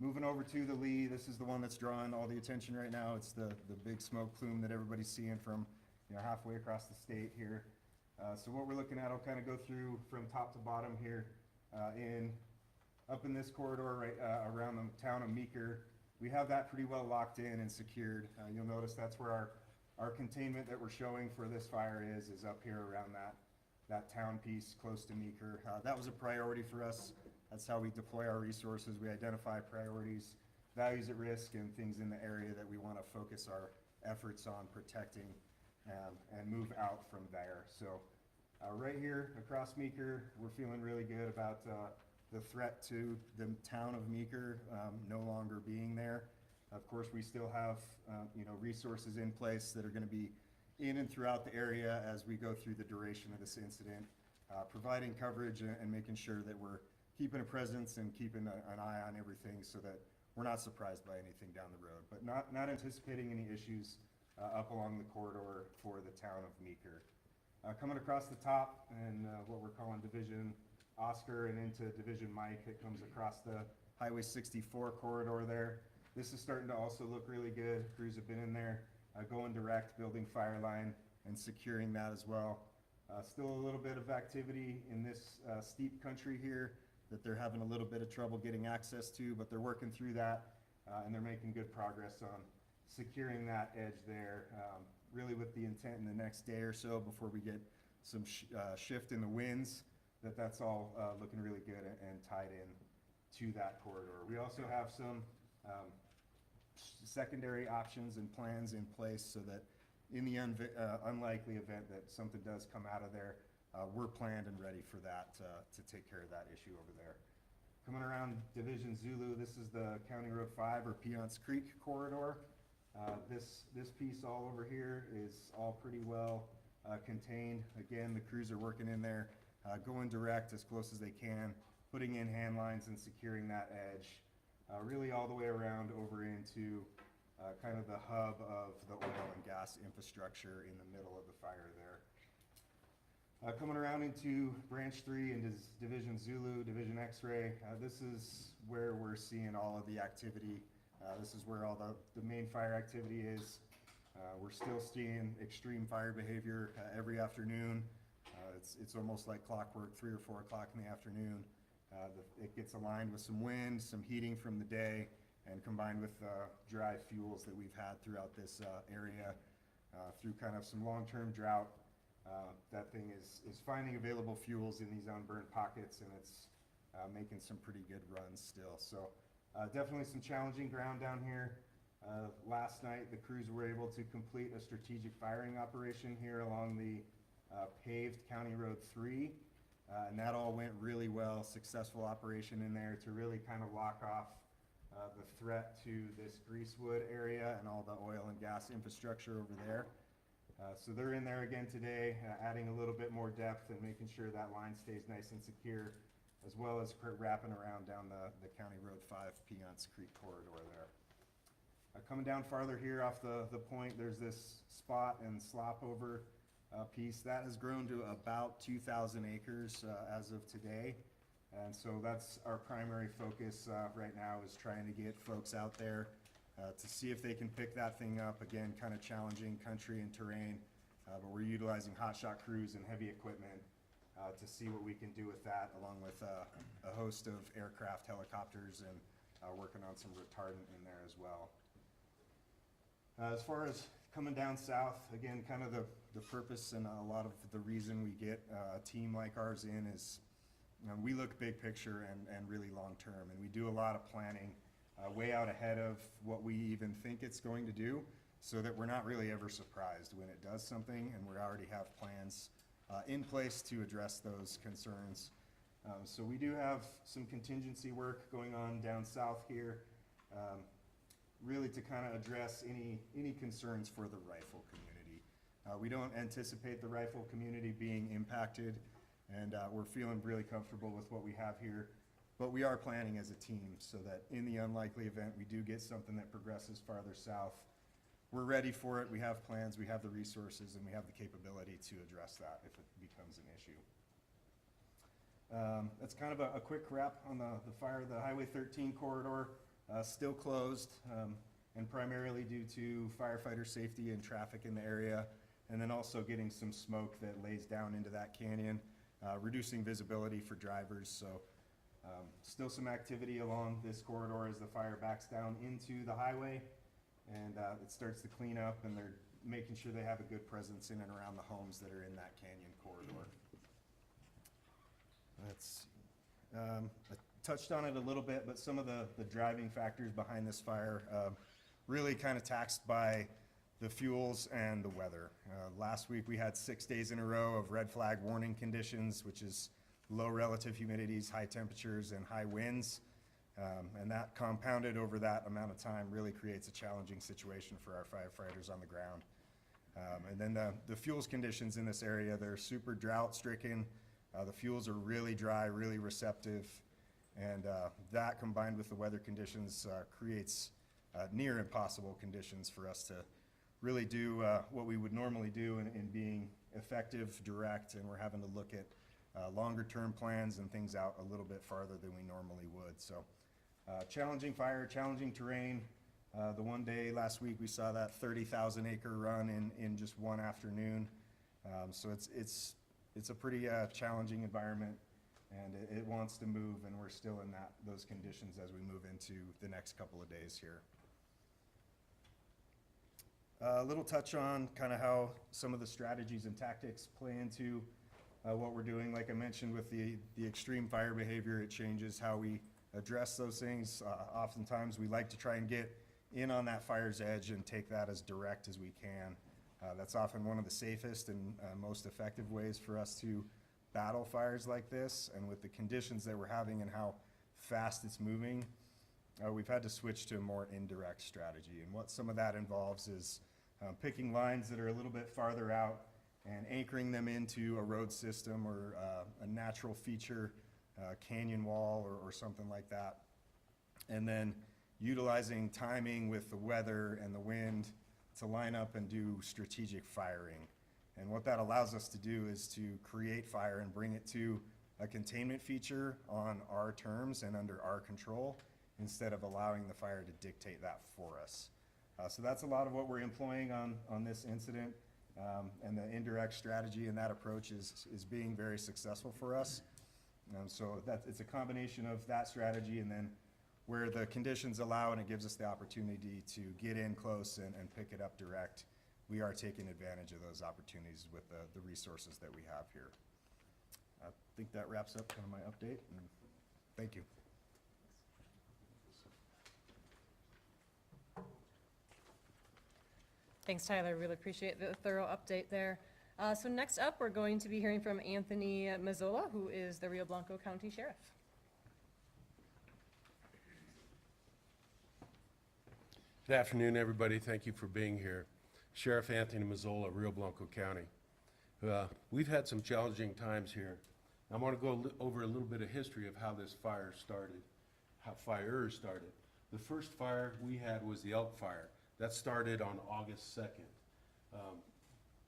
Moving over to the lee, this is the one that's drawing all the attention right now. It's the big smoke plume that everybody's seeing from, halfway across the state here. So what we're looking at, I'll kind of go through from top to bottom here. Up in this corridor right around the town of Meeker, we have that pretty well locked in and secured. You'll notice that's where our containment that we're showing for this fire is up here around that town piece close to Meeker. That was a priority for us. That's how we deploy our resources. We identify priorities, values at risk, and things in the area that we want to focus our efforts on protecting and move out from there. So right here across Meeker, we're feeling really good about the threat to the town of Meeker no longer being there. Of course, we still have resources in place that are going to be in and throughout the area as we go through the duration of this incident, providing coverage and making sure that we're keeping a presence and keeping an eye on everything so that we're not surprised by anything down the road, but not anticipating any issues up along the corridor for the town of Meeker. Coming across the top and what we're calling Division Oscar and into Division Mike, it comes across the Highway 64 corridor there. This is starting to also look really good. Crews have been in there going direct, building fire line and securing that as well. Still a little bit of activity in this steep country here that they're having a little bit of trouble getting access to, but they're working through that and they're making good progress on securing that edge there, really with the intent in the next day or so before we get some shift in the winds, that's all looking really good and tied in to that corridor. We also have some secondary options and plans in place so that in the unlikely event that something does come out of there, we're planned and ready for that to take care of that issue over there. Coming around Division Zulu, this is the County Road 5 or Piance Creek corridor. This piece all over here is all pretty well contained. Again, the crews are working in there, going direct as close as they can, putting in hand lines and securing that edge, really all the way around over into kind of the hub of the oil and gas infrastructure in the middle of the fire there. Coming around into Branch 3 into Division Zulu, Division X-Ray, this is where we're seeing all of the activity. This is where all the main fire activity is. We're still seeing extreme fire behavior every afternoon. It's almost like clockwork, 3 or 4 o'clock in the afternoon. It gets aligned with some wind, some heating from the day, and combined with dry fuels that we've had throughout this area through kind of some long-term drought. That thing is finding available fuels in these unburned pockets, and it's making some pretty good runs still. So definitely some challenging ground down here. Last night, the crews were able to complete a strategic firing operation here along the paved County Road 3, and that all went really well. Successful operation in there to really kind of lock off the threat to this Greasewood area and all the oil and gas infrastructure over there. So they're in there again today, adding a little bit more depth and making sure that line stays nice and secure, as well as wrapping around down the County Road 5 Piance Creek corridor there. Coming down farther here off the point, there's this spot and slop over piece. That has grown to about 2,000 acres as of today. And so that's our primary focus right now, is trying to get folks out there to see if they can pick that thing up. Again, kind of challenging country and terrain, but we're utilizing hotshot crews and heavy equipment to see what we can do with that, along with a host of aircraft, helicopters, and working on some retardant in there as well. As far as coming down south, again, kind of the purpose and a lot of the reason we get a team like ours in is we look big picture and really long term, and we do a lot of planning way out ahead of what we even think it's going to do, so that we're not really ever surprised when it does something, and we already have plans in place to address those concerns. So we do have some contingency work going on down south here, really to kind of address any concerns for the rifle community. We don't anticipate the rifle community being impacted, and we're feeling really comfortable with what we have here. But we are planning as a team so that in the unlikely event we do get something that progresses farther south, we're ready for it. We have plans, we have the resources, and we have the capability to address that if it becomes an issue. That's kind of a quick wrap on the fire, the Highway 13 corridor. still closed, and primarily due to firefighter safety and traffic in the area, and then also getting some smoke that lays down into that canyon, reducing visibility for drivers. So still some activity along this corridor as the fire backs down into the highway, and it starts to clean up, and they're making sure they have a good presence in and around the homes that are in that canyon corridor. Let's see. I touched on it a little bit, but some of the driving factors behind this fire, really kind of taxed by the fuels and the weather. Last week we had 6 days in a row of red flag warning conditions, which is low relative humidities, high temperatures, and high winds. And that compounded over that amount of time really creates a challenging situation for our firefighters on the ground. And then the fuels conditions in this area, they're super drought stricken. The fuels are really dry, really receptive, and that combined with the weather conditions creates near impossible conditions for us to really do what we would normally do in being effective, direct, and we're having to look at longer term plans and things out a little bit farther than we normally would. So challenging fire, challenging terrain. The one day last week we saw that 30,000 acre run in just one afternoon. So it's a pretty challenging environment, and it wants to move, and we're still in those conditions as we move into the next couple of days here. A little touch on kind of how some of the strategies and tactics play into what we're doing. Like I mentioned with the extreme fire behavior, it changes how we address those things. Oftentimes we like to try and get in on that fire's edge and take that as direct as we can. That's often one of the safest and most effective ways for us to battle fires like this. And with the conditions that we're having and how fast it's moving, we've had to switch to a more indirect strategy. And what some of that involves is picking lines that are a little bit farther out and anchoring them into a road system or a natural feature, canyon wall or something like that. And then utilizing timing with the weather and the wind to line up and do strategic firing. And what that allows us to do is to create fire and bring it to a containment feature on our terms and under our control, instead of allowing the fire to dictate that for us. So that's a lot of what we're employing on this incident, and the indirect strategy and that approach is being very successful for us. So it's a combination of that strategy, and then where the conditions allow and it gives us the opportunity to get in close and pick it up direct, we are taking advantage of those opportunities with the resources that we have here. I think that wraps up kind of my update, and thank you. Thanks, Tyler. Really appreciate the thorough update there. So next up, we're going to be hearing from Anthony Mazzola, who is the Rio Blanco County Sheriff. Good afternoon, everybody. Thank you for being here. Sheriff Anthony Mazzola, Rio Blanco County. We've had some challenging times here. I want to go over a little bit of history of how this fire started, how fires started. The first fire we had was the elk fire. That started on August 2nd,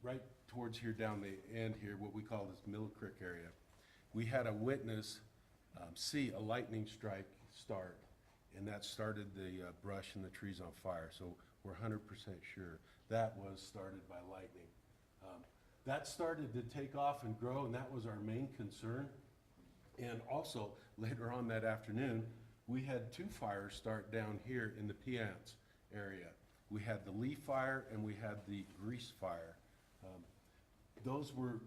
right towards here down the end here, what we call this Mill Creek area. We had a witness see a lightning strike start, and that started the brush and the trees on fire. So we're 100% sure that was started by lightning. That started to take off and grow, and that was our main concern. And also, later on that afternoon, we had 2 fires start down here in the Piance area. We had the Lee fire and we had the Grease fire. Those were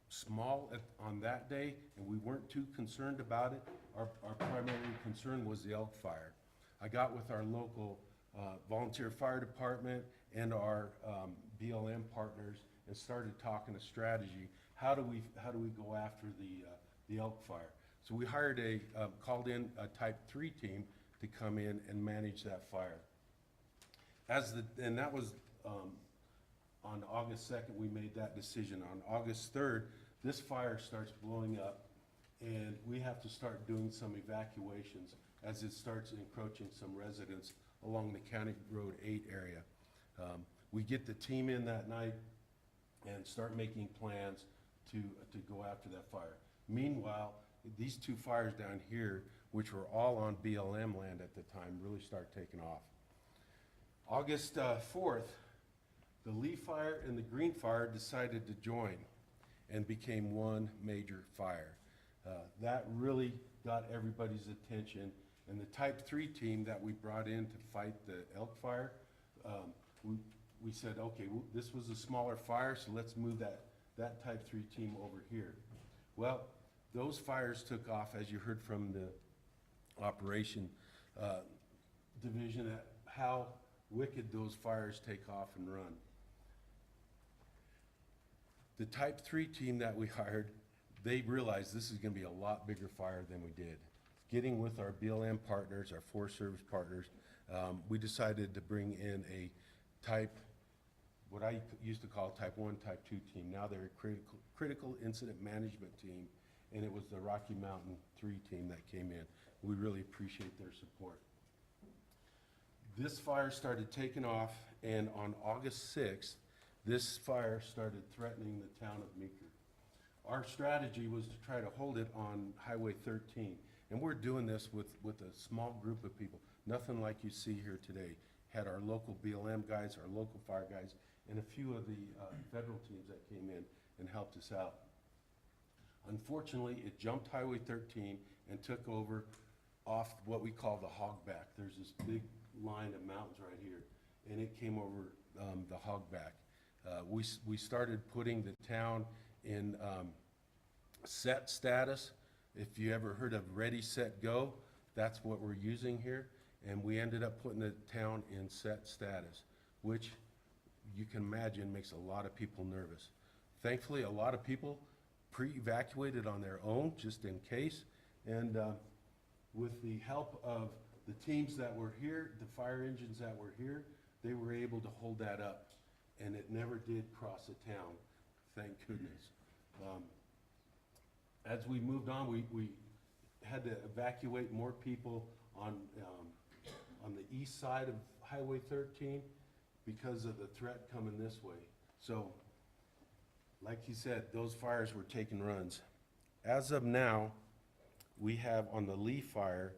small on that day, and we weren't too concerned about it. Our primary concern was the elk fire. I got with our local volunteer fire department and our BLM partners and started talking a strategy. How do we go after the elk fire? So we hired called in a type 3 team to come in and manage that fire. And that was on August 2nd, we made that decision. On August 3rd, this fire starts blowing up, and we have to start doing some evacuations as it starts encroaching some residents along the County Road 8 area. We get the team in that night and start making plans to go after that fire. Meanwhile, these 2 fires down here which were all on BLM land at the time, really start taking off. August 4th, the Lee Fire and the Green Fire decided to join and became one major fire. That really got everybody's attention, and the Type 3 team that we brought in to fight the elk fire, we said, okay, this was a smaller fire, so let's move that Type 3 team over here. Well, those fires took off, as you heard from the operation division, at how wicked those fires take off and run. The Type 3 team that we hired, they realized this is gonna be a lot bigger fire than we did. Getting with our BLM partners, our Forest Service partners, we decided to bring in a what I used to call Type 1, Type 2 team. Now they're a critical incident management team, and it was the Rocky Mountain 3 team that came in. We really appreciate their support. This fire started taking off, and on August 6th, this fire started threatening the town of Meeker. Our strategy was to try to hold it on Highway 13, and we're doing this with a small group of people, nothing like you see here today. Had our local BLM guys, our local fire guys, and a few of the federal teams that came in and helped us out. Unfortunately, it jumped Highway 13 and took over off what we call the hogback. There's this big line of mountains right here, and it came over the hogback. We started putting the town in set status. If you ever heard of Ready, Set, Go, that's what we're using here. And we ended up putting the town in set status, which you can imagine makes a lot of people nervous. Thankfully, a lot of people pre-evacuated on their own, just in case. And with the help of the teams that were here, the fire engines that were here, they were able to hold that up. And it never did cross the town, thank goodness. As we moved on, we had to evacuate more people on the east side of Highway 13 because of the threat coming this way. So, like he said, those fires were taking runs. As of now, we have on the Lee fire,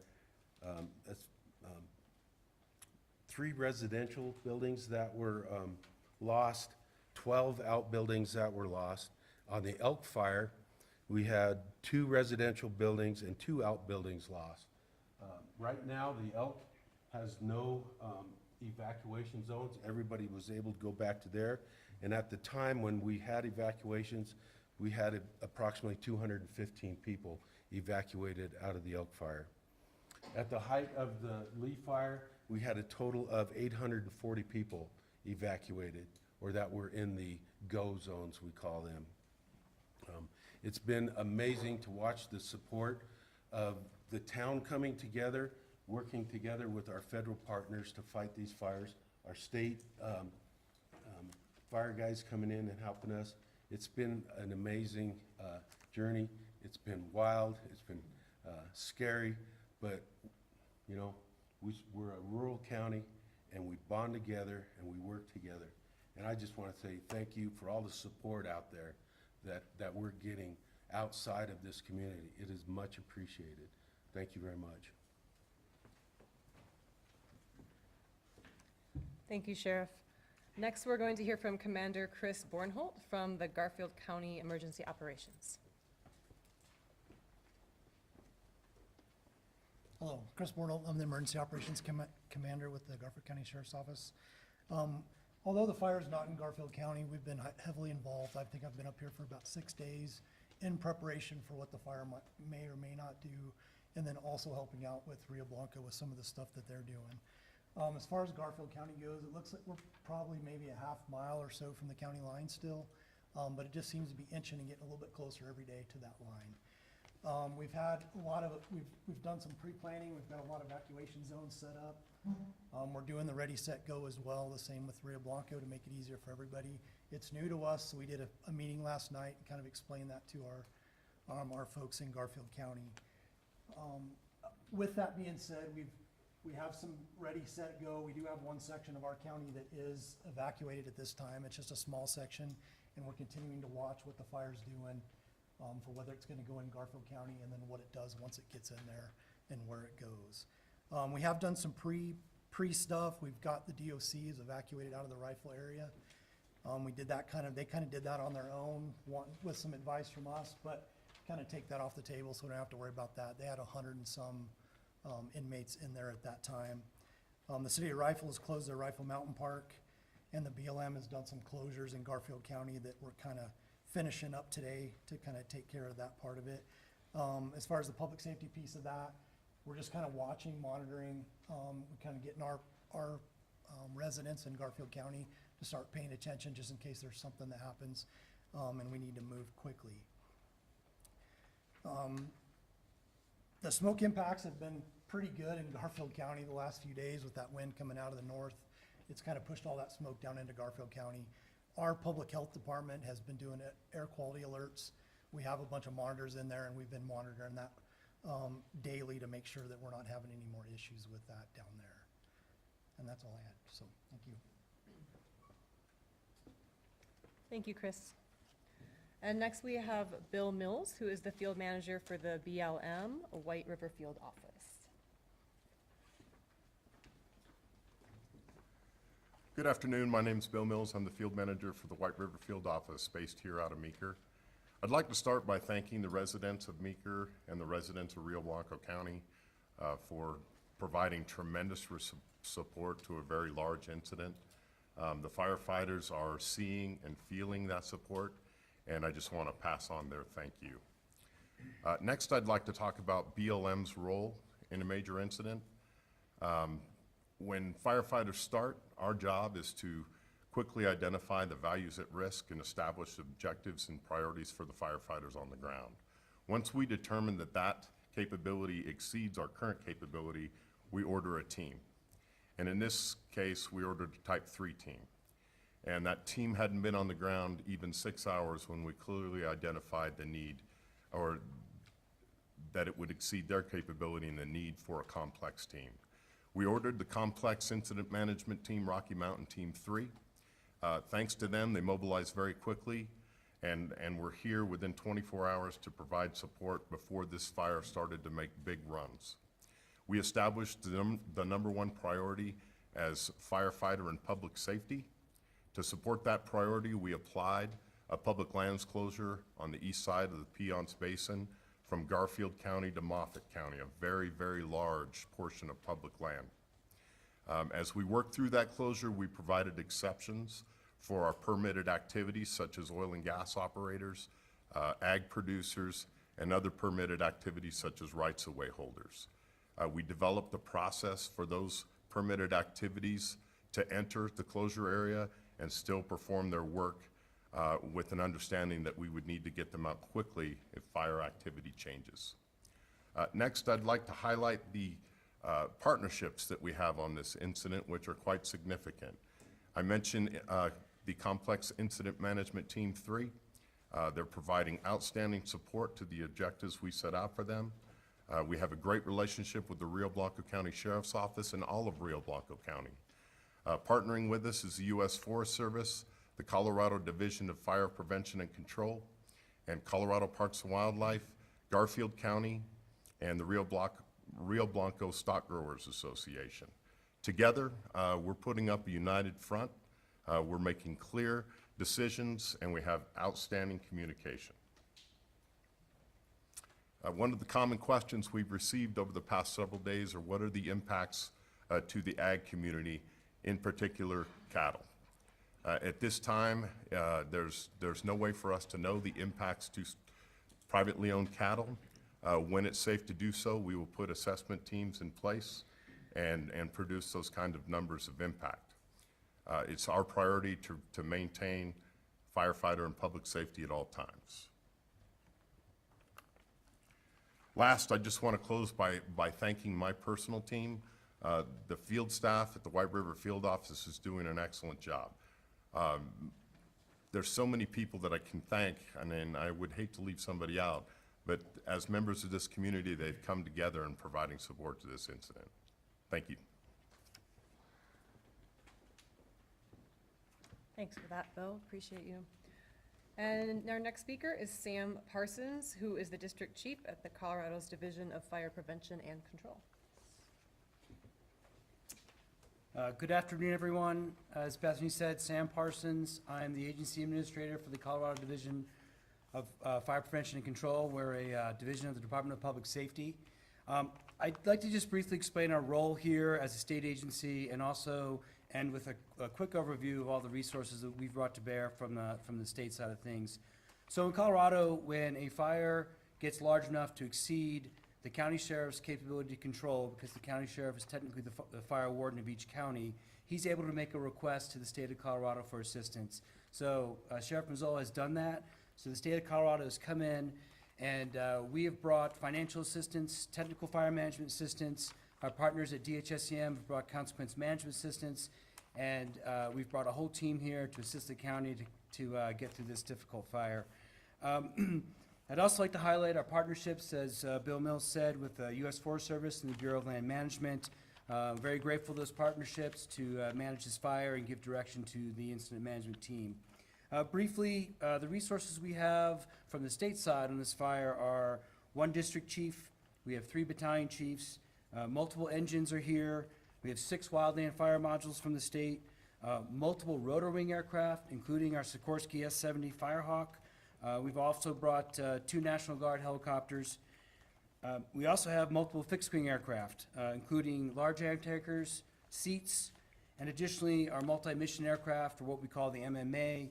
3 residential buildings that were lost, 12 outbuildings that were lost. On the elk fire, we had 2 residential buildings and 2 outbuildings lost. Right now, the elk has no evacuation zones. Everybody was able to go back to there. And at the time when we had evacuations, we had approximately 215 people evacuated out of the elk fire. At the height of the Lee fire, we had a total of 840 people evacuated, or that were in the go zones, we call them. It's been amazing to watch the support of the town coming together, working together with our federal partners to fight these fires, our state fire guys coming in and helping us. It's been an amazing journey. It's been wild, it's been scary, but you know, we're a rural county and we bond together and we work together. And I just want to say thank you for all the support out there that we're getting outside of this community. It is much appreciated. Thank you very much. Thank you, Sheriff. Next, we're going to hear from Commander Chris Bornholt from the Garfield County Emergency Operations. Hello, Chris Bornholt. I'm the Emergency Operations Commander with the Garfield County Sheriff's Office. Although the fire is not in Garfield County, we've been heavily involved. I think I've been up here for about 6 days in preparation for what the fire may or may not do, and then also helping out with Rio Blanco with some of the stuff that they're doing. As far as Garfield County goes, it looks like we're probably maybe a half mile or so from the county line still, but it just seems to be inching and getting a little bit closer every day to that line. We've had a lot of, we've done some pre-planning. We've got a lot of evacuation zones set up. We're doing the Ready, Set, Go as well, the same with Rio Blanco to make it easier for everybody. It's new to us, so we did a meeting last night and kind of explained that to our folks in Garfield County. With that being said, we have some Ready, Set, Go. We do have one section of our county that is evacuated at this time. It's just a small section, and we're continuing to watch what the fire's doing for whether it's gonna go in Garfield County and then what it does once it gets in there. and where it goes. We have done some pre stuff. We've got the DOCs evacuated out of the rifle area. We did that they kind of did that on their own, with some advice from us, but kind of take that off the table so we don't have to worry about that. They had 100 and some inmates in there at that time. The city of Rifle has closed their Rifle Mountain Park, and the BLM has done some closures in Garfield County that we're kind of finishing up today to kind of take care of that part of it. As far as the public safety piece of that, we're just kind of watching, monitoring, kind of getting our residents in Garfield County to start paying attention just in case there's something that happens, and we need to move quickly. The smoke impacts have been pretty good in Garfield County the last few days with that wind coming out of the north. It's kind of pushed all that smoke down into Garfield County. Our public health department has been doing air quality alerts. We have a bunch of monitors in there, and we've been monitoring that daily to make sure that we're not having any more issues with that down there. And that's all I had, so thank you. Thank you, Chris. And next we have Bill Mills, who is the field manager for the BLM White River Field Office. Good afternoon. My name is Bill Mills. I'm the field manager for the White River Field Office based here out of Meeker. I'd like to start by thanking the residents of Meeker and the residents of Rio Blanco County for providing tremendous support to a very large incident. The firefighters are seeing and feeling that support, and I just want to pass on their thank you. Next, I'd like to talk about BLM's role in a major incident. When firefighters start, our job is to quickly identify the values at risk and establish objectives and priorities for the firefighters on the ground. Once we determine that that capability exceeds our current capability, we order a team. And in this case, we ordered a Type 3 team. And that team hadn't been on the ground even 6 hours when we clearly identified the need, or that it would exceed their capability and the need for a complex team. We ordered the Complex Incident Management Team, Rocky Mountain Team 3. Thanks to them, they mobilized very quickly, and were here within 24 hours to provide support before this fire started to make big runs. We established the number one priority as firefighter and public safety. To support that priority, we applied a public lands closure on the east side of the Piceance Basin from Garfield County to Moffett County, a very, very large portion of public land. As we worked through that closure, we provided exceptions for our permitted activities such as oil and gas operators, ag producers, and other permitted activities such as rights-of-way holders. We developed a process for those permitted activities to enter the closure area and still perform their work with an understanding that we would need to get them out quickly if fire activity changes. Next, I'd like to highlight the partnerships that we have on this incident, which are quite significant. I mentioned the Complex Incident Management Team 3. They're providing outstanding support to the objectives we set out for them. We have a great relationship with the Rio Blanco County Sheriff's Office and all of Rio Blanco County. Partnering with us is the U.S. Forest Service, the Colorado Division of Fire Prevention and Control, and Colorado Parks and Wildlife, Garfield County, and the Rio Blanco Stock Growers Association. Together, we're putting up a united front. We're making clear decisions, and we have outstanding communication. One of the common questions we've received over the past several days are what are the impacts to the ag community, in particular cattle. At this time, there's no way for us to know the impacts to privately owned cattle. When it's safe to do so, we will put assessment teams in place and produce those kind of numbers of impact. It's our priority to maintain firefighter and public safety at all times. Last, I just want to close by thanking my personal team. The field staff at the White River Field Office is doing an excellent job. There's so many people that I can thank, and I would hate to leave somebody out, but as members of this community, they've come together in providing support to this incident. Thank you. Thanks for that, Bill. Appreciate you. And our next speaker is Sam Parsons, who is the District Chief at the Colorado's Division of Fire Prevention and Control. Good afternoon, everyone. As Bethany said, Sam Parsons. I'm the Agency Administrator for the Colorado Division of Fire Prevention and Control. We're a division of the Department of Public Safety. I'd like to just briefly explain our role here as a state agency and also end with a quick overview of all the resources that we've brought to bear from the state side of things. So in Colorado, when a fire gets large enough to exceed the county sheriff's capability to control, because the county sheriff is technically the fire warden of each county, he's able to make a request to the state of Colorado for assistance. So Sheriff Mazzola has done that. So the state of Colorado has come in, and we have brought financial assistance, technical fire management assistance. Our partners at DHSCM have brought consequence management assistance, and we've brought a whole team here to assist the county to get through this difficult fire. I'd also like to highlight our partnerships, as Bill Mills said, with the U.S. Forest Service and the Bureau of Land Management. Very grateful for those partnerships to manage this fire and give direction to the incident management team. Briefly, the resources we have from the state side on this fire are 1 district chief, we have 3 battalion chiefs, multiple engines are here, we have 6 wildland fire modules from the state, multiple rotor wing aircraft, including our Sikorsky S-70 Firehawk. We've also brought 2 National Guard helicopters. We also have multiple fixed-wing aircraft, including large air tankers, seats, and additionally, our multi-mission aircraft, or what we call the MMA,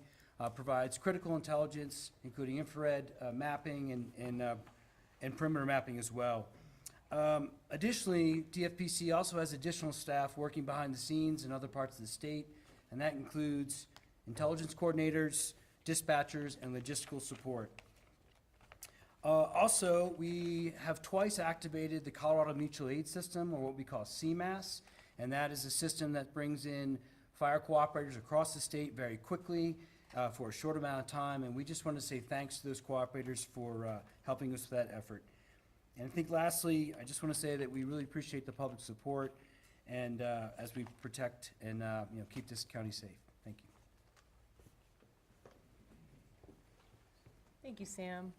provides critical intelligence, including infrared mapping and perimeter mapping as well. Additionally, DFPC also has additional staff working behind the scenes in other parts of the state, and that includes intelligence coordinators, dispatchers, and logistical support. Also, we have twice activated the Colorado Mutual Aid System, or what we call CMAS, and that is a system that brings in fire cooperators across the state very quickly for a short amount of time, and we just want to say thanks to those cooperators for helping us with that effort. And I think lastly, I just want to say that we really appreciate the public support and as we protect and keep this county safe. Thank you. Thank you, Sam.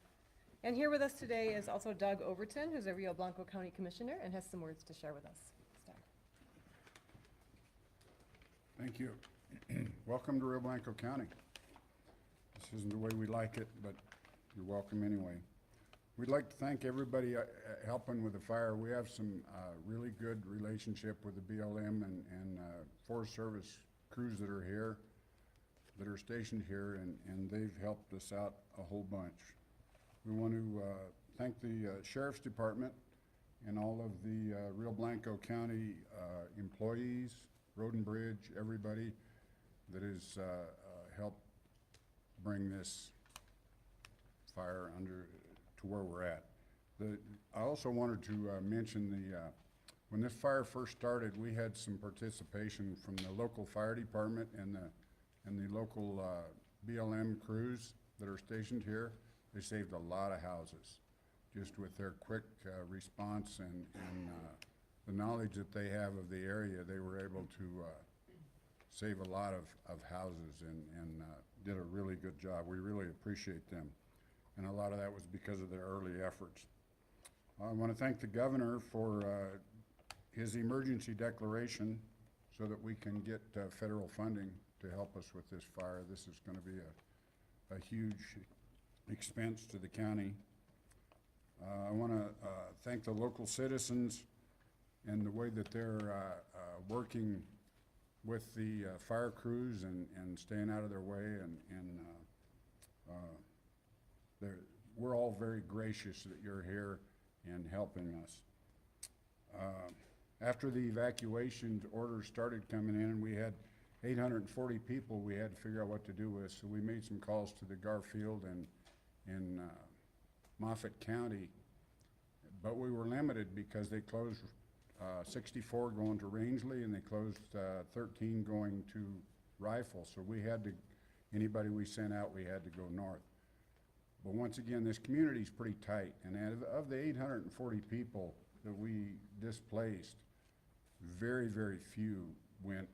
And here with us today is also Doug Overton, who's a Rio Blanco County Commissioner and has some words to share with us. Doug. Thank you. Welcome to Rio Blanco County. This isn't the way we like it, but you're welcome anyway. We'd like to thank everybody helping with the fire. We have some really good relationship with the BLM and Forest Service crews that are here, that are stationed here, and they've helped us out a whole bunch. We want to thank the Sheriff's Department and all of the Rio Blanco County employees, Road and Bridge, everybody that has helped bring this fire under to where we're at. I also wanted to mention when this fire first started, we had some participation from the local fire department and the local BLM crews that are stationed here. They saved a lot of houses just with their quick response and the knowledge that they have of the area. They were able to save a lot of houses and did a really good job. We really appreciate them. And a lot of that was because of their early efforts. I want to thank the governor for his emergency declaration so that we can get federal funding to help us with this fire. This is going to be a huge expense to the county. I want to thank the local citizens and the way that they're working with the fire crews and staying out of their way, and we're all very gracious that you're here and helping us. After the evacuation orders started coming in, we had 840 people we had to figure out what to do with, so we made some calls to the Garfield and Moffett County, but we were limited because they closed 64 going to Rangeley, and they closed 13 going to Rifle, so we had to, anybody we sent out, we had to go north. But once again, this community is pretty tight, and of the 840 people that we displaced, very, very few went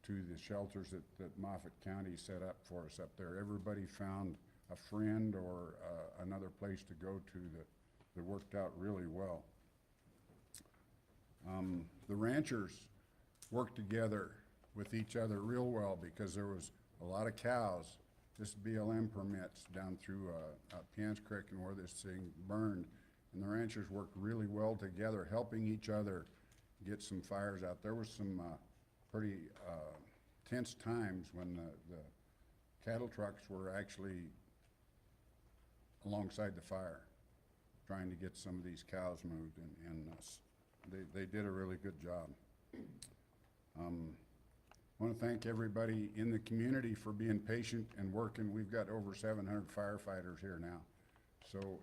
to the shelters that Moffett County set up for us up there. Everybody found a friend or another place to go to that worked out really well. The ranchers worked together with each other real well because there was a lot of cows, just BLM permits down through Piance Creek and where this thing burned. And the ranchers worked really well together, helping each other get some fires out. There was some pretty tense times when the cattle trucks were actually alongside the fire, trying to get some of these cows moved, and they did a really good job. I want to thank everybody in the community for being patient and working. We've got over 700 firefighters here now, so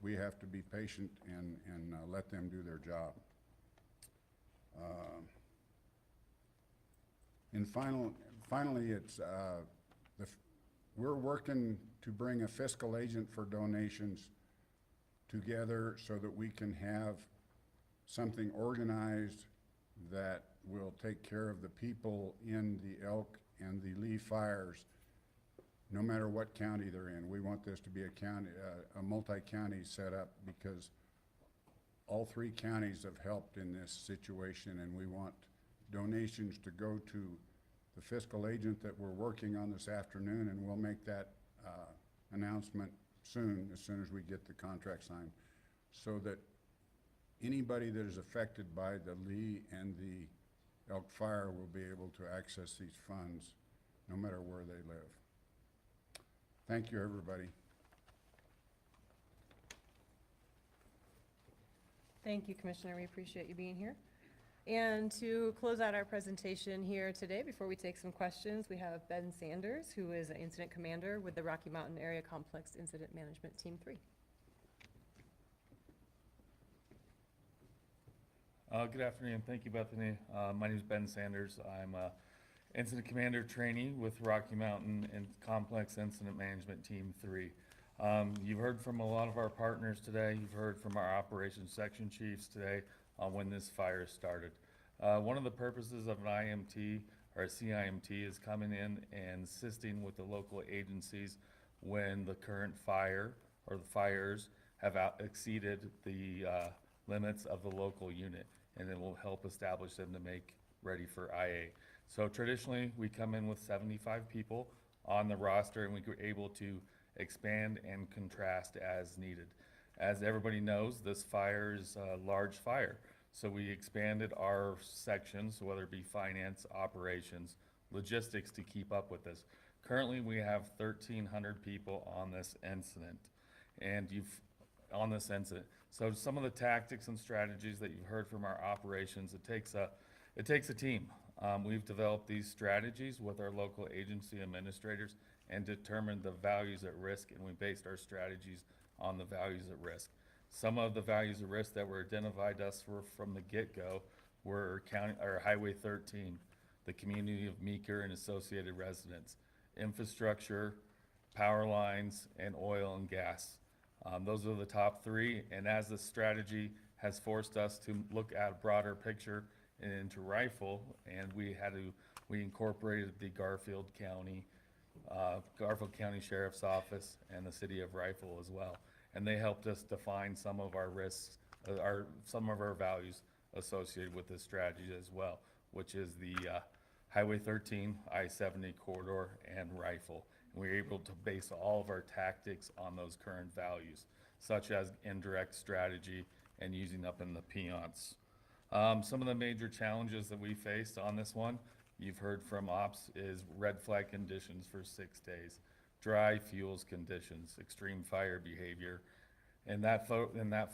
we have to be patient and let them do their job. And finally, we're working to bring a fiscal agent for donations together so that we can have something organized that will take care of the people in the Elk and the Lee fires, no matter what county they're in. We want this to be a county, a multi-county setup, because all three counties have helped in this situation, and we want donations to go to the fiscal agent that we're working on this afternoon, and we'll make that announcement soon, as soon as we get the contract signed, so that anybody that is affected by the Lee and the Elk fire will be able to access these funds no matter where they live. Thank you, everybody. Thank you, Commissioner. We appreciate you being here. And to close out our presentation here today, before we take some questions, we have Ben Sanders, who is an incident commander with the Rocky Mountain Area Complex Incident Management Team 3. Good afternoon. Thank you, Bethany. My name is Ben Sanders. I'm a incident commander trainee with Rocky Mountain and Complex Incident Management Team 3. You've heard from a lot of our partners today. You've heard from our operations section chiefs today on when this fire started. One of the purposes of an IMT or a CIMT is coming in and assisting with the local agencies when the current fire or the fires have exceeded the limits of the local unit, and it will help establish them to make ready for IA. So traditionally, we come in with 75 people on the roster, and we were able to expand and contrast as needed. As everybody knows, this fire is a large fire, so we expanded our sections, whether it be finance, operations, logistics, to keep up with this. Currently, we have 1,300 people on this incident, So some of the tactics and strategies that you've heard from our operations, it takes a team. We've developed these strategies with our local agency administrators and determined the values at risk, and we based our strategies on the values at risk. Some of the values at risk that were identified to us from the get-go were Highway 13, the community of Meeker and associated residents, infrastructure, power lines, and oil and gas. Those are the top three, and as the strategy has forced us to look at a broader picture into Rifle, and we incorporated the Garfield County Sheriff's Office and the City of Rifle as well. And they helped us define some of our risks, some of our values associated with this strategy as well, which is the Highway 13, I-70 corridor, and Rifle. And we were able to base all of our tactics on those current values, such as indirect strategy and using up in the Piance. Some of the major challenges that we faced on this one, you've heard from ops, is red flag conditions for 6 days, dry fuels conditions, extreme fire behavior, and that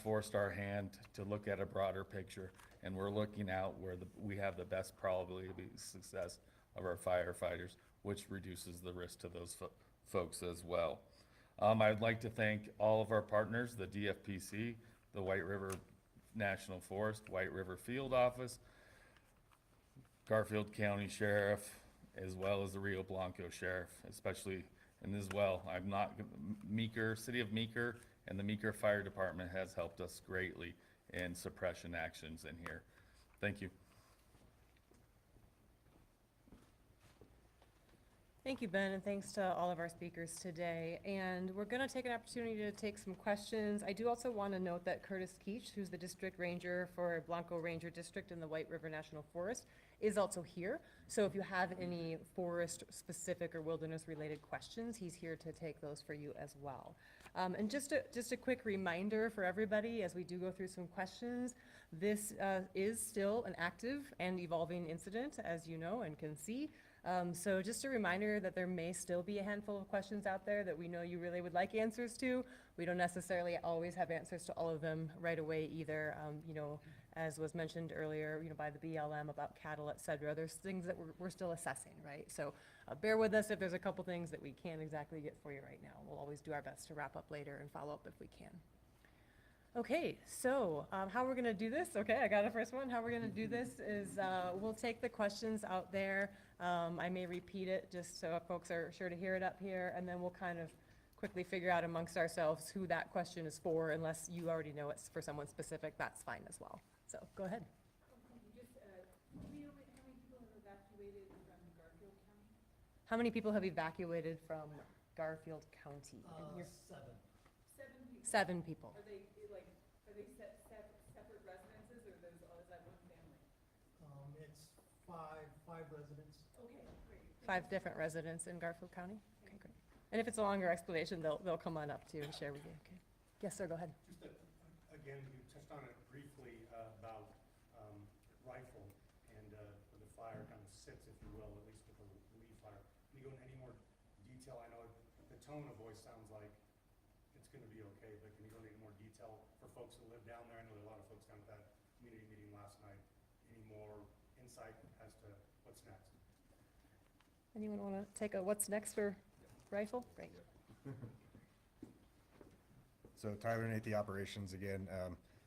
forced our hand to look at a broader picture, and we're looking out where we have the best probability of success of our firefighters, which reduces the risk to those folks as well. I'd like to thank all of our partners, the DFPC, the White River National Forest, White River Field Office, Garfield County Sheriff, as well as the Rio Blanco Sheriff, especially, and as well, City of Meeker and the Meeker Fire Department has helped us greatly in suppression actions in here. Thank you. Thank you, Ben, and thanks to all of our speakers today. And we're going to take an opportunity to take some questions. I do also want to note that Curtis Keach, who's the district ranger for Blanco Ranger District in the White River National Forest, is also here. So if you have any forest-specific or wilderness-related questions, he's here to take those for you as well. And just a quick reminder for everybody as we do go through some questions, this is still an active and evolving incident, as you know and can see. So just a reminder that there may still be a handful of questions out there that we know you really would like answers to. We don't necessarily always have answers to all of them right away either. You know, as was mentioned earlier, you know, by the BLM about cattle, et cetera, there's things that we're still assessing, right? So bear with us if there's a couple things that we can't exactly get for you right now. We'll always do our best to wrap up later and follow up if we can. Okay, so how we're gonna do this, okay, I got a first one. How we're gonna do this is we'll take the questions out there. I may repeat it just so folks are sure to hear it up here, and then we'll kind of quickly figure out amongst ourselves who that question is for. Unless you already know it's for someone specific, that's fine as well. So go ahead. How many people have evacuated from Garfield County? And you're- 7 people. Are they separate residences, or is that one family? It's five residents. Okay, great. 5 different residents in Garfield County? Okay, great. And if it's a longer explanation, they'll come on up too and share with you, okay? Yes, sir, go ahead. Just again, you touched on it briefly about rifle and where the fire kind of sits, if you will, at least with the leaf fire. Can you go into any more detail? I know the tone of voice sounds like it's going to be okay, but can you go into any more detail for folks who live down there? I know there are a lot of folks down at that community meeting last night. Any more insight as to what's next? Anyone want to take a what's next for rifle? Great. So Tyler Nate, the operations again.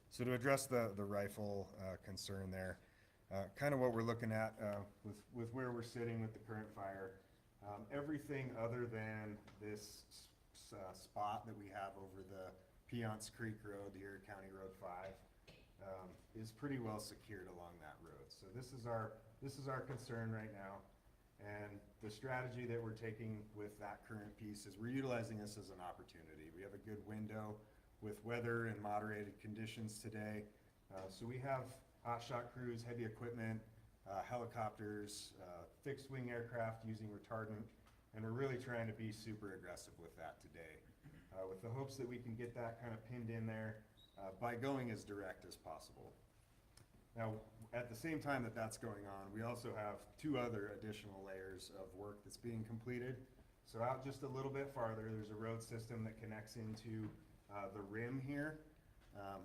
So to address the rifle concern there, kind of what we're looking at with where we're sitting with the current fire, everything other than this spot that we have over the Piance Creek Road here, County Road 5, is pretty well secured along that road. So this is our concern right now. And the strategy that we're taking with that current piece is we're utilizing this as an opportunity. We have a good window with weather and moderated conditions today. So we have hotshot crews, heavy equipment, helicopters, fixed wing aircraft using retardant, and we're really trying to be super aggressive with that today. With the hopes that we can get that kind of pinned in there by going as direct as possible. Now, at the same time that that's going on, we also have 2 other additional layers of work that's being completed. So out just a little bit farther, there's a road system that connects into the rim here.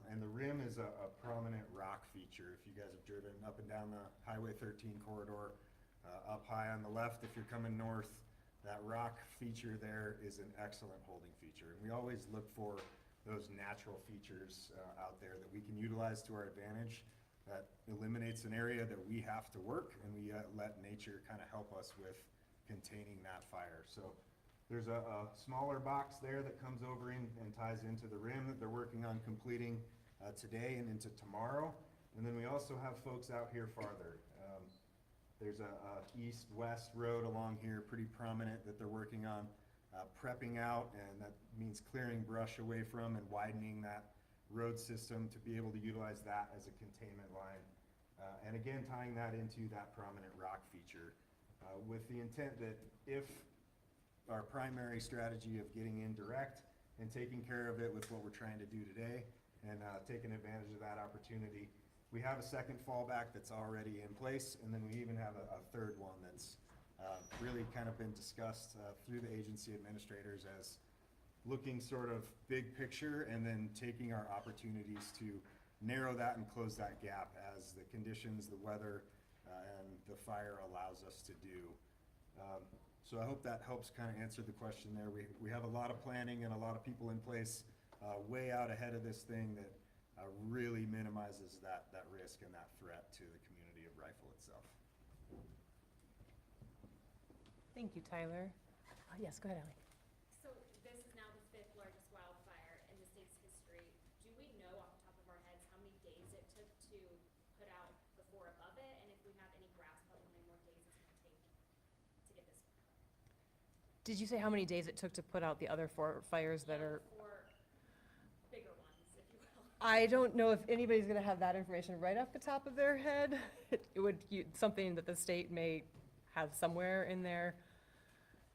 And the rim is a prominent rock feature. If you guys have driven up and down the Highway 13 corridor, up high on the left, if you're coming north, that rock feature there is an excellent holding feature. And we always look for those natural features out there that we can utilize to our advantage. That eliminates an area that we have to work, and we let nature kind of help us with containing that fire. So there's a smaller box there that comes over in and ties into the rim that they're working on completing today and into tomorrow. And then we also have folks out here farther. There's a east-west road along here, pretty prominent, that they're working on prepping out, and that means clearing brush away from and widening that road system to be able to utilize that as a containment line. And again, tying that into that prominent rock feature with the intent that if our primary strategy of getting in direct and taking care of it with what we're trying to do today and taking advantage of that opportunity, we have a second fallback that's already in place, and then we even have a third one that's really kind of been discussed through the agency administrators as looking sort of big picture and then taking our opportunities to narrow that and close that gap as the conditions, the weather, and the fire allows us to do. So I hope that helps kind of answer the question there. We have a lot of planning and a lot of people in place way out ahead of this thing that really minimizes that risk and that threat to the community of Rifle itself. Thank you, Tyler. Yes, go ahead, Ally. So this is now the 5th largest wildfire in the state's history. Do we know off the top of our heads how many days it took to put out before above it? And if we have any grasp on how many more days it's going to take to get this? Did you say how many days it took to put out the other 4 fires that are? Four bigger ones, if you will. I don't know if anybody's gonna have that information right off the top of their head. It would, something that the state may have somewhere in their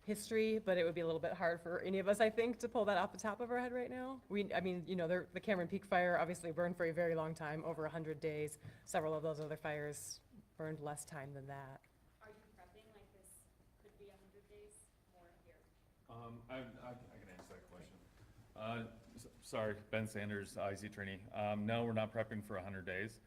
history, but it would be a little bit hard for any of us, I think, to pull that off the top of our head right now. I mean, you know, the Cameron Peak Fire obviously burned for a very long time, over 100 days. Several of those other fires burned less time than that. Are you prepping like this could be 100 days more here? I can answer that question. Sorry, Ben Sanders, IC attorney. No, we're not prepping for 100 days.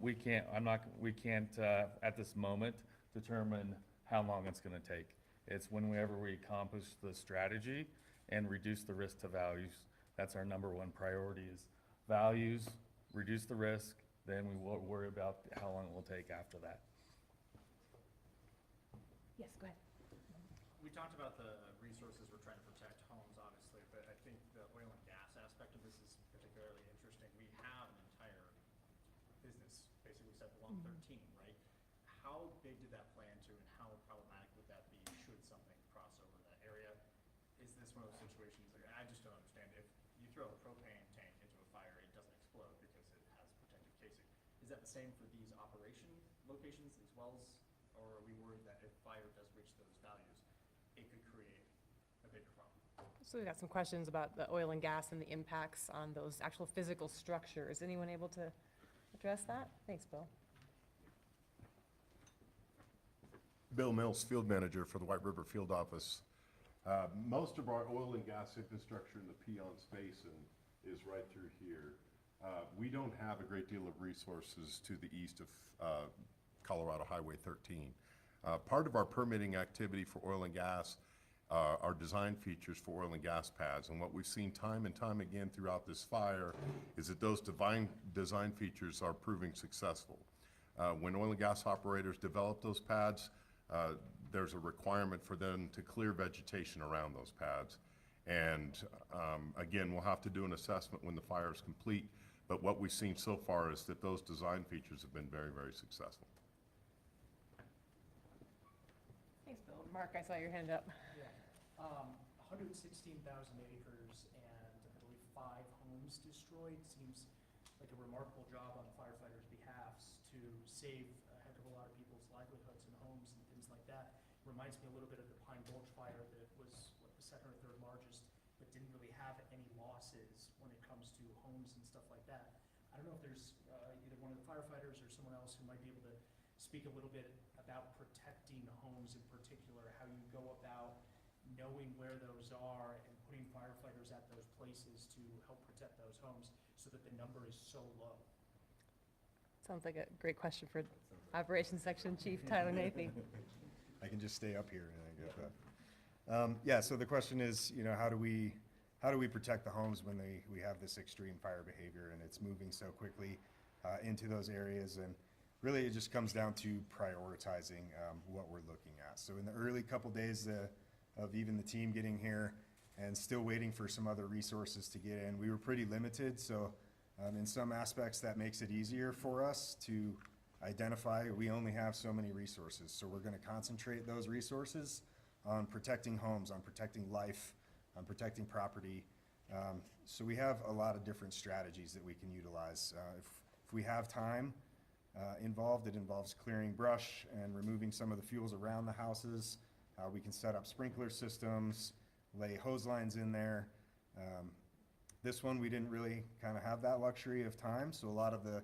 We can't, at this moment, determine how long it's gonna take. It's whenever we accomplish the strategy and reduce the risk to values. That's our number one priority is values, reduce the risk, then we will worry about how long it will take after that. Yes, go ahead. We talked about the resources we're trying to protect, homes, obviously, but I think the oil and gas aspect of this is particularly interesting. We have an entire business, basically set along 13, right? How big did that play into, and how problematic would that be should something cross over that area? Is this one of those situations, like, I just don't understand, if you throw a propane tank into a fire, it doesn't explode because it has protective casing. Is that the same for these operation locations as well as, or are we worried that if fire does reach those values, it could create a bigger problem? So we've got some questions about the oil and gas and the impacts on those actual physical structures. Anyone able to address that? Thanks, Bill. Bill Mills, field manager for the White River Field Office. Most of our oil and gas infrastructure in the Peons Basin is right through here. We don't have a great deal of resources to the east of Colorado Highway 13. Part of our permitting activity for oil and gas are design features for oil and gas pads. And what we've seen time and time again throughout this fire is that those design features are proving successful. When oil and gas operators develop those pads, there's a requirement for them to clear vegetation around those pads. And again, we'll have to do an assessment when the fire is complete, but what we've seen so far is that those design features have been very, very successful. Thanks, Bill. Mark, I saw your hand up. Yeah. 116,000 acres and I believe 5 homes destroyed. Seems like a remarkable job on firefighters' behalfs to save a heck of a lot of people's livelihoods and homes and things like that. Reminds me a little bit of the Pine Gulch fire that was, what, the second or third largest, but didn't really have any losses when it comes to homes and stuff like that. I don't know if there's either one of the firefighters or someone else who might be able to speak a little bit about protecting homes in particular, how you go about knowing where those are and putting firefighters at those places to help protect those homes so that the number is so low. Sounds like a great question for Operations Section Chief Tyler Nathy. I can just stay up here and I get that. Yeah, so the question is, you know, how do we protect the homes when we have this extreme fire behavior and it's moving so quickly into those areas? And really, it just comes down to prioritizing what we're looking at. So in the early couple days of even the team getting here and still waiting for some other resources to get in, we were pretty limited. So in some aspects, that makes it easier for us to identify. We only have so many resources. So we're going to concentrate those resources on protecting homes, on protecting life, on protecting property. So we have a lot of different strategies that we can utilize. If we have time involved, it involves clearing brush and removing some of the fuels around the houses. We can set up sprinkler systems, lay hose lines in there. This one, we didn't really kind of have that luxury of time, so a lot of the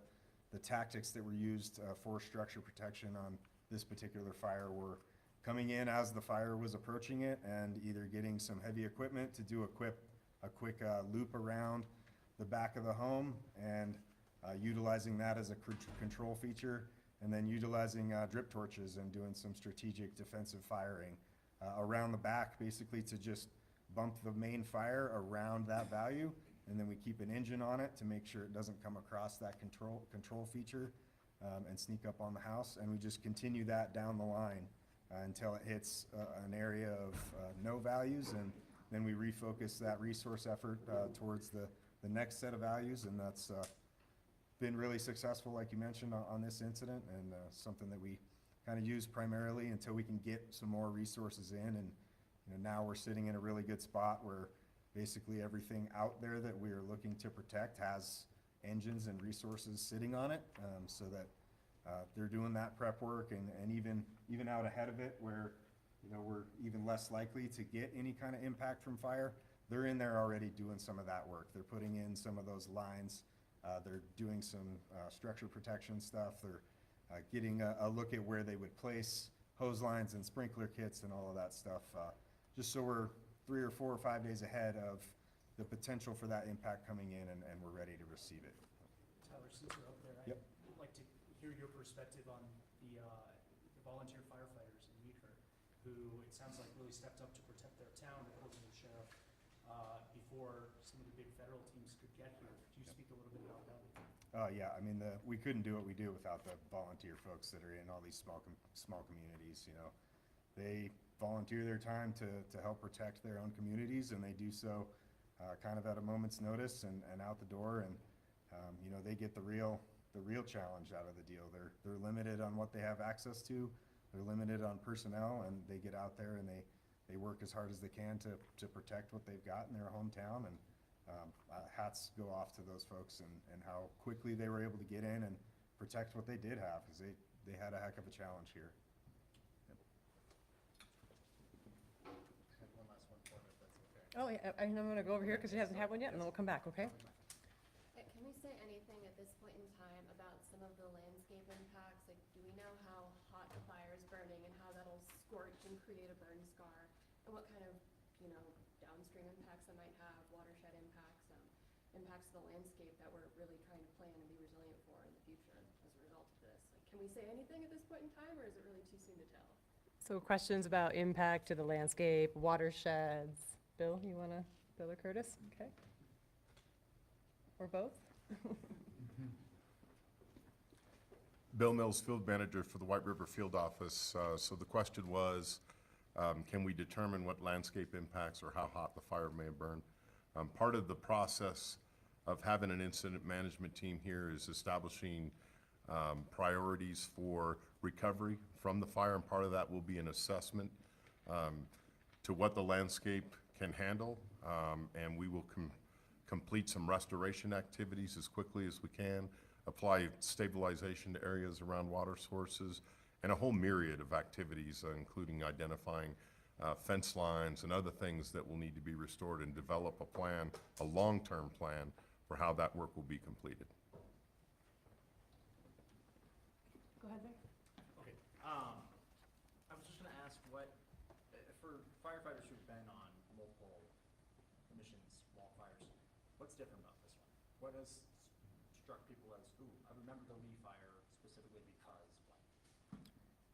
tactics that were used for structure protection on this particular fire were coming in as the fire was approaching it and either getting some heavy equipment to do a quick loop around the back of the home and utilizing that as a control feature, and then utilizing drip torches and doing some strategic defensive firing around the back, basically to just bump the main fire around that value, and then we keep an engine on it to make sure it doesn't come across that control feature and sneak up on the house, and we just continue that down the line until it hits an area of no values, and then we refocus that resource effort towards the next set of values, and that's been really successful, like you mentioned, on this incident, and something that we kind of use primarily until we can get some more resources in. And now we're sitting in a really good spot where basically everything out there that we are looking to protect has engines and resources sitting on it, so that they're doing that prep work, and even out ahead of it where, we're even less likely to get any kind of impact from fire. They're in there already doing some of that work. They're putting in some of those lines. They're doing some structure protection stuff. They're getting a look at where they would place hose lines and sprinkler kits and all of that stuff, just so we're 3 or 4 or 5 days ahead of the potential for that impact coming in, and we're ready to receive it. Tyler, since you're up there, Yep. I'd like to hear your perspective on the volunteer firefighters in Meeker, who it sounds like really stepped up to protect their town, according to the sheriff, before some of the big federal teams could get here. Could you speak a little bit about that? Yeah, I mean, we couldn't do what we do without the volunteer folks that are in all these small communities, They volunteer their time to help protect their own communities, and they do so kind of at a moment's notice and out the door, and, they get the real challenge out of the deal. They're limited on what they have access to, they're limited on personnel, and they get out there and they work as hard as they can to protect what they've got in their hometown, and hats go off to those folks and how quickly they were able to get in and protect what they did have, because they had a heck of a challenge here. One last one for him, if that's okay. Oh, yeah, I'm gonna go over here because he hasn't had one yet, and then we'll come back, okay? Can we say anything at this point in time about some of the landscape impacts? Like, do we know how hot the fire is burning and how that'll scorch and create a burn scar? And what kind of, downstream impacts that might have, watershed impacts, impacts to the landscape that we're really trying to plan and be resilient for in the future as a result of this? Like, can we say anything at this point in time, or is it really too soon to tell? So questions about impact to the landscape, watersheds. Bill or Curtis? Okay. Or both? Bill Mills, Field Manager for the White River Field Office. So the question was, can we determine what landscape impacts or how hot the fire may burn? Part of the process of having an incident management team here is establishing priorities for recovery from the fire, and part of that will be an assessment to what the landscape can handle, and we will complete some restoration activities as quickly as we can, apply stabilization to areas around water sources, and a whole myriad of activities, including identifying fence lines and other things that will need to be restored, and develop a plan, a long-term plan for how that work will be completed. Go ahead, Vic. Okay, I was just gonna ask for firefighters who've been on multiple missions, wildfires, what's different about this one? What has struck people as, ooh, I remember the Lee fire specifically because blank?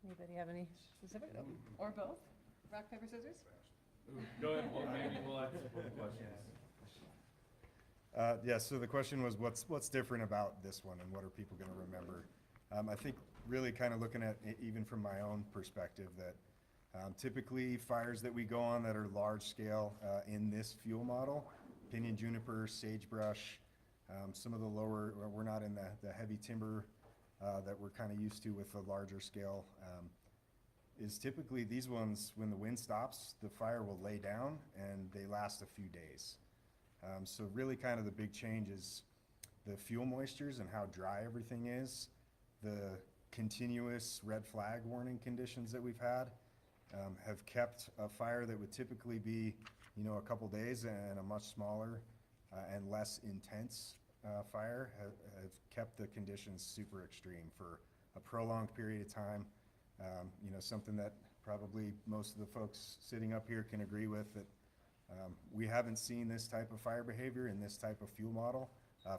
Anybody have any specific, or both? Rock, paper, scissors? Go ahead, well, maybe we'll ask both questions. Yeah, so the question was, what's different about this one, and what are people gonna remember? I think really kind of looking at, even from my own perspective, that typically fires that we go on that are large scale in this fuel model, pinyon juniper, sagebrush, some of the lower, we're not in the heavy timber that we're kind of used to with the larger scale, is typically these ones, when the wind stops, the fire will lay down and they last a few days. So really kind of the big change is the fuel moistures and how dry everything is, the continuous red flag warning conditions that we've had have kept a fire that would typically be, a couple days and a much smaller and less intense fire have kept the conditions super extreme for a prolonged period of time. Something that probably most of the folks sitting up here can agree with, that we haven't seen this type of fire behavior in this type of fuel model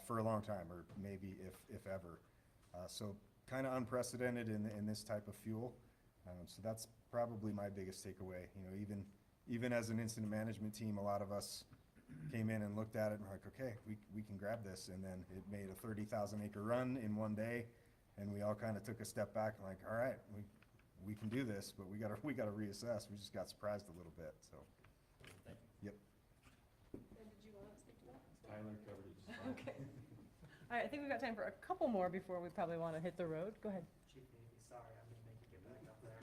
for a long time, or maybe if ever. So kind of unprecedented in this type of fuel. So that's probably my biggest takeaway. Even as an incident management team, a lot of us came in and looked at it and were like, okay, we can grab this. And then it made a 30,000 acre run in one day. And we all kind of took a step back and like, all right, we can do this, but we gotta reassess. We just got surprised a little bit, so. Thank you. Yep. And did you want to speak to that? Tyler covered it just fine. Okay. All right, I think we've got time for a couple more before we probably want to hit the road. Go ahead. Chief Navy, sorry, I'm gonna make you get back up there.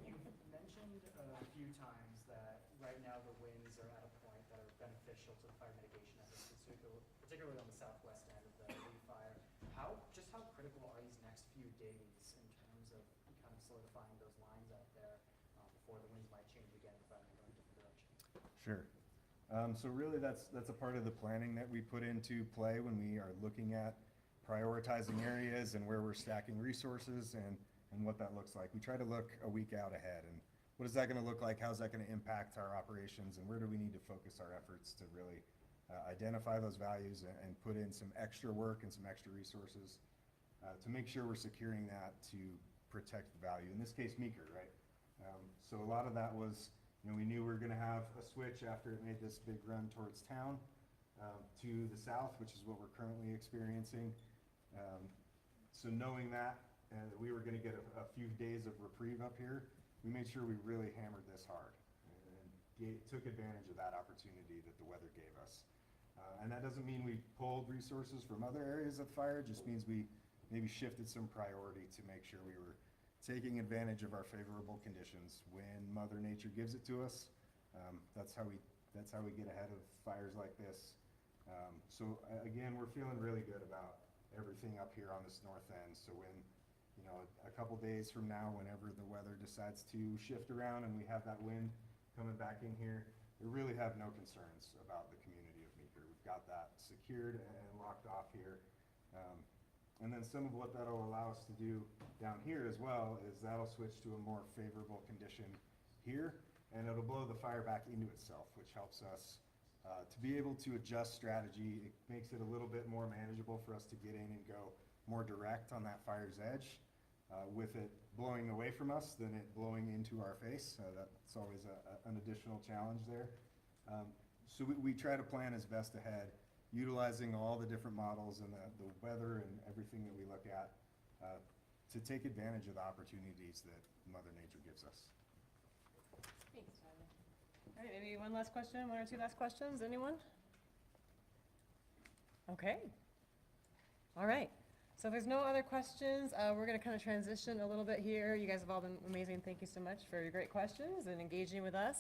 You mentioned beneficial to the fire mitigation efforts, particularly on the southwest end of the Lee fire. How critical are these next few days in terms of kind of solidifying those lines out there before the winds might change again if I go in a different direction? Sure. So really, that's a part of the planning that we put into play when we are looking at prioritizing areas and where we're stacking resources and what that looks like. We try to look a week out ahead, and what is that gonna look like? How's that gonna impact our operations, and where do we need to focus our efforts to really identify those values and put in some extra work and some extra resources to make sure we're securing that to protect the value. In this case, Meeker, right? So a lot of that was, we knew we were gonna have a switch after it made this big run towards town to the south, which is what we're currently experiencing. So knowing that we were gonna get a few days of reprieve up here, we made sure we really hammered this hard and took advantage of that opportunity that the weather gave us. And that doesn't mean we pulled resources from other areas of fire, it just means we maybe shifted some priority to make sure we were taking advantage of our favorable conditions when Mother Nature gives it to us. That's how we get ahead of fires like this. So again, we're feeling really good about everything up here on this north end. So when, a couple days from now, whenever the weather decides to shift around and we have that wind coming back in here, we really have no concerns about the community of Meeker. We've got that secured and locked off here. And then some of what that'll allow us to do down here as well is that'll switch to a more favorable condition here, and it'll blow the fire back into itself, which helps us to be able to adjust strategy. It makes it a little bit more manageable for us to get in and go more direct on that fire's edge with it blowing away from us than it blowing into our face. That's always an additional challenge there. So we try to plan as best ahead, utilizing all the different models and the weather and everything that we look at to take advantage of the opportunities that Mother Nature gives us. Thanks, Tyler. All right, maybe one last question, one or two last questions, anyone? Okay. All right, so if there's no other questions, we're gonna kind of transition a little bit here. You guys have all been amazing. Thank you so much for your great questions and engaging with us.